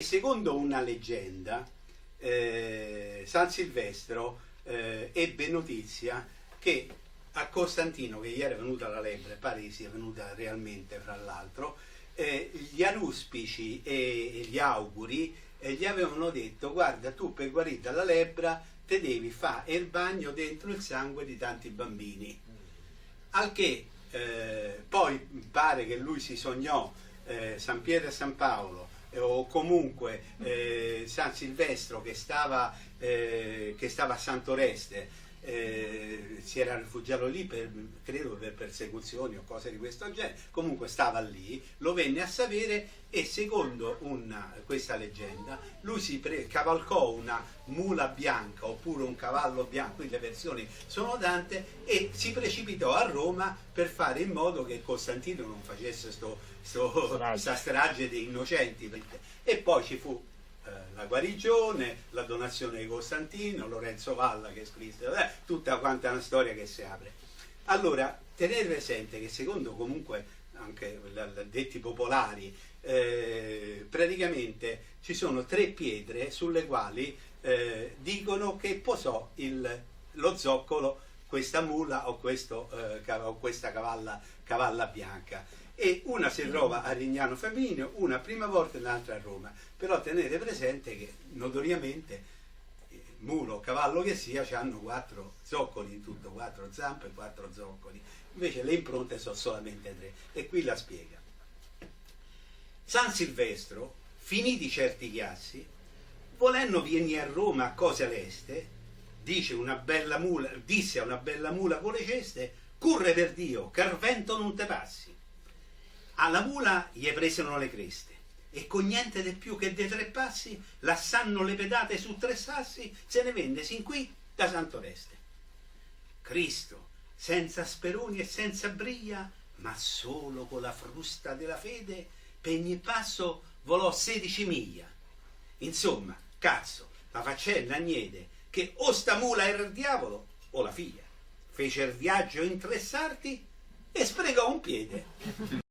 Secondo una leggenda, San Silvestro ebbe notizia che a Costantino, che gli era venuta la lebbra, pare che sia venuta realmente fra l'altro, gli aruspici e gli auguri gli avevano detto: guarda, tu per guarire dalla lebbra te devi fare il bagno dentro il sangue di tanti bambini. Al che poi pare che lui si sognò San Pietro e San Paolo, o comunque San Silvestro che stava a Santoreste, si era rifugiato lì credo per persecuzioni o cose di questo genere, comunque stava lì, lo venne a sapere e secondo questa leggenda lui si cavalcò una mula bianca oppure un cavallo bianco, qui le versioni sono tante, e si precipitò a Roma per fare in modo che Costantino non facesse questa strage di innocenti, e poi ci fu la guarigione, la donazione di Costantino, Lorenzo Valla che scrisse, tutta quanta una storia che si apre. Allora, tenete presente che secondo comunque anche detti popolari, praticamente ci sono 3 pietre sulle quali dicono che posò lo zoccolo questa mula o questa cavalla bianca, e una si trova a Rignano Flaminio, una prima volta e l'altra a Roma. Però tenete presente che notoriamente mulo o cavallo che sia hanno 4 zoccoli in tutto, 4 zampe, 4 zoccoli, invece le impronte sono solamente 3, e qui la spiega. San Silvestro, finiti certi chiassi, volendo venire a Roma a cose leste, disse a una bella mula con le ceste: curre per Dio, che al vento non te passi. Alla mula gli presero le creste, e con niente di più che dei 3 passi, lasciando le pedate su 3 sassi, se ne venne sin qui da Santoreste. Cristo, senza speroni e senza briglia, ma solo con la frusta della fede, per ogni passo volò 16 miglia. Insomma, cazzo, la faccenda niede, che o sta mula era il diavolo o la figlia. Fece il viaggio in 3 sarti e sprecò un piede.